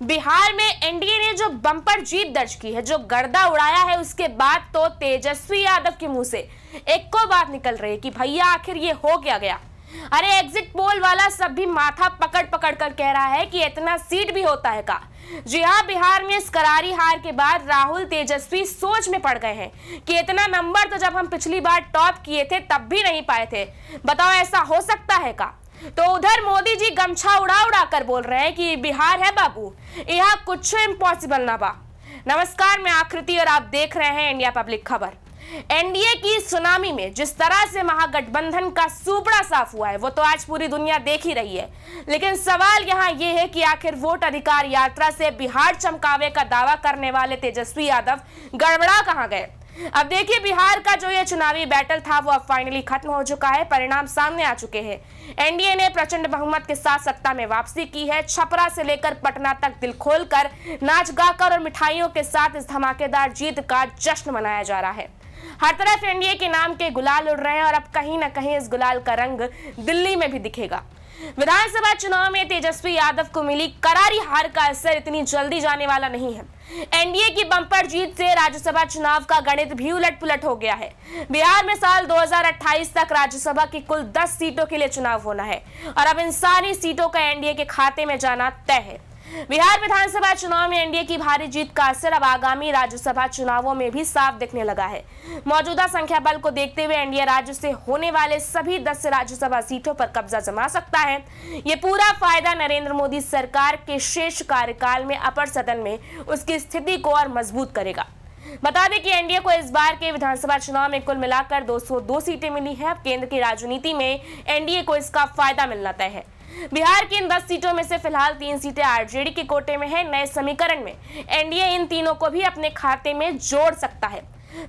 बिहार में एनडीए ने जो बम्पर जीत दर्ज की है, जो गर्दा उड़ाया है, उसके बाद तो तेजस्वी यादव के मुंह से एक को बात निकल रही है कि भैया आखिर ये हो क्या गया। अरे एग्जिट पोल वाला सब भी माथा पकड़ पकड़ कर कह रहा है कि इतना सीट भी होता है का। जी हाँ, बिहार में इस करारी हार के बाद राहुल तेजस्वी सोच में पड़ गए हैं कि इतना नंबर तो जब हम पिछली बार टॉप किए थे तब भी नहीं पाए थे, बताओ ऐसा हो सकता है का। तो उधर मोदी जी गमछा उड़ा उड़ा कर बोल रहे हैं कि बिहार है बाबू, यहाँ कुछ इम्पॉसिबल ना बा। नमस्कार, मैं आकृति और आप देख रहे हैं इंडिया पब्लिक खबर। एनडीए की सुनामी में जिस तरह से महागठबंधन का सुपड़ा साफ हुआ है वो तो आज पूरी दुनिया देख ही रही है, लेकिन सवाल यहाँ ये है कि आखिर वोट अधिकार यात्रा से बिहार चमकावे का दावा करने वाले तेजस्वी यादव गड़बड़ा कहाँ गए। अब देखिए, बिहार का जो ये चुनावी बैटल था वो अब फाइनली खत्म हो चुका है। परिणाम सामने आ चुके हैं। एनडीए ने प्रचंड बहुमत के साथ सत्ता में वापसी की है। छपरा से लेकर पटना तक दिल खोलकर, नाच गाकर और मिठाइयों के साथ इस धमाकेदार जीत का जश्न मनाया जा रहा है। हर तरफ एनडीए के नाम के गुलाल उड़ रहे हैं और अब कहीं ना कहीं इस गुलाल का रंग दिल्ली में भी दिखेगा। विधानसभा चुनाव में तेजस्वी यादव को मिली करारी हार का असर इतनी जल्दी जाने वाला नहीं है। एनडीए की बम्पर जीत से राज्यसभा चुनाव का गणित भी उलट पुलट हो गया है। बिहार में साल 2028 तक राज्यसभा की कुल 10 सीटों के लिए चुनाव होना है और अब इन सारी सीटों का एनडीए के खाते में जाना तय है। बिहार विधानसभा चुनाव में एनडीए की भारी जीत का असर अब आगामी राज्यसभा चुनावों में भी साफ दिखने लगा है। मौजूदा संख्या बल को देखते हुए एनडीए राज्य से होने वाले सभी 10 राज्यसभा सीटों पर कब्जा जमा सकता है। ये पूरा फायदा नरेंद्र मोदी सरकार के शेष कार्यकाल में अपर सदन में उसकी स्थिति को और मजबूत करेगा। बता दें कि एनडीए को इस बार के विधानसभा चुनाव में कुल मिलाकर 202 सीटें मिली है। अब केंद्र की राजनीति में एनडीए को इसका फायदा मिलना तय है। बिहार की इन 10 सीटों में से फिलहाल 3 सीटें आरजेडी के कोटे में है। नए समीकरण में एनडीए इन तीनों को भी अपने खाते में जोड़ सकता है।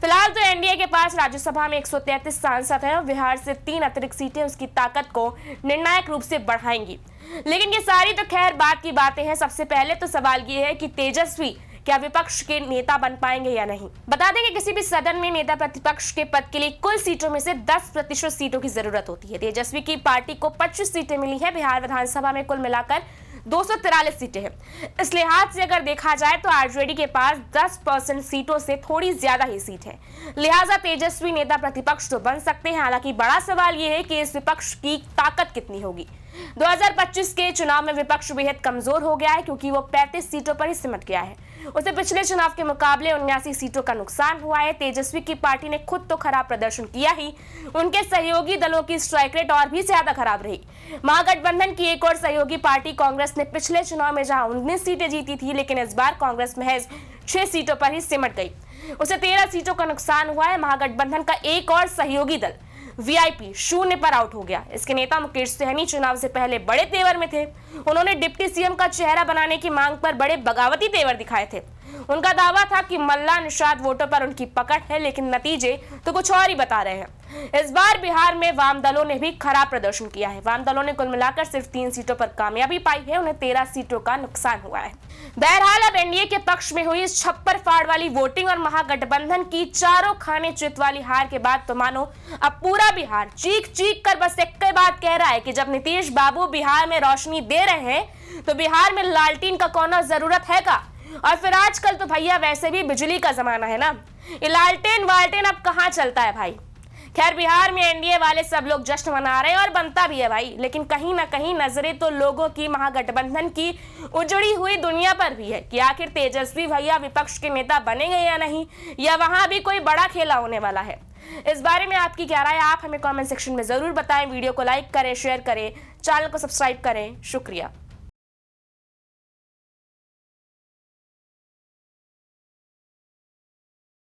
फिलहाल तो एनडीए के पास राज्यसभा में 133 सांसद हैं और बिहार से 3 अतिरिक्त सीटें उसकी ताकत को निर्णायक रूप से बढ़ाएंगी। लेकिन ये सारी तो खैर बात की बातें हैं। सबसे पहले तो सवाल ये है कि तेजस्वी क्या विपक्ष के नेता बन पाएंगे या नहीं। बता दें कि किसी भी सदन में नेता प्रतिपक्ष के पद के लिए कुल सीटों में से 10% सीटों की जरूरत होती है। तेजस्वी की पार्टी को 25 सीटें मिली है। बिहार विधानसभा में कुल मिलाकर 243 सीटें हैं। इस लिहाज से अगर देखा जाए तो आरजेडी के पास 10% सीटों से थोड़ी ज्यादा ही सीट है। लिहाजा तेजस्वी नेता प्रतिपक्ष तो बन सकते हैं। हालांकि बड़ा सवाल यह है कि इस विपक्ष की ताकत कितनी होगी। 2025 के चुनाव में विपक्ष बेहद कमजोर हो गया है क्योंकि वो 35 सीटों पर ही सिमट गया है। उसे पिछले चुनाव के मुकाबले 79 सीटों का नुकसान हुआ है। तेजस्वी की पार्टी ने खुद तो खराब प्रदर्शन किया ही, उनके सहयोगी दलों की स्ट्राइक रेट और भी ज्यादा खराब रही। महागठबंधन की एक और सहयोगी पार्टी कांग्रेस ने पिछले चुनाव में जहां 19 सीटें जीती थी, लेकिन इस बार कांग्रेस महज 6 सीटों पर ही सिमट गई। उसे 13 सीटों का नुकसान हुआ है। महागठबंधन का एक और सहयोगी दल वीआईपी 0 पर आउट हो गया। इसके नेता मुकेश सहनी चुनाव से पहले बड़े तेवर में थे। उन्होंने डिप्टी सीएम का चेहरा बनाने की मांग पर बड़े बगावती तेवर दिखाए थे। उनका दावा था कि मल्ला निषाद वोटों पर उनकी पकड़ है, लेकिन नतीजे तो कुछ और ही बता रहे हैं। इस बार बिहार में वाम दलों ने भी खराब प्रदर्शन किया है। वाम दलों ने कुल मिलाकर सिर्फ 3 सीटों पर कामयाबी पाई है। उन्हें 13 सीटों का नुकसान हुआ है। बहरहाल अब एनडीए के पक्ष में हुई इस छप्पर फाड़ वाली वोटिंग और महागठबंधन की चारों खाने चित वाली हार के बाद तो मानो अब पूरा बिहार चीख चीख कर बस एक ही बात कह रहा है कि जब नीतीश बाबू बिहार में रोशनी दे रहे हैं तो बिहार में लालटीन का कौन जरूरत है का। और फिर आजकल तो भैया वैसे भी बिजली का जमाना है ना, ये लालटेन वालटेन अब कहाँ चलता है भाई। खैर, बिहार में एनडीए वाले सब लोग जश्न मना रहे हैं और बनता भी है भाई, लेकिन कहीं ना कहीं नजरें तो लोगों की महागठबंधन की उजड़ी हुई दुनिया पर भी है कि आखिर तेजस्वी भैया विपक्ष के नेता बनेंगे या नहीं, या वहां भी कोई बड़ा खेला होने वाला है। इस बारे में आपकी क्या राय है, आप हमें कमेंट सेक्शन में जरूर बताएं। वीडियो को लाइक करें, शेयर करें, चैनल को सब्सक्राइब करें। शुक्रिया।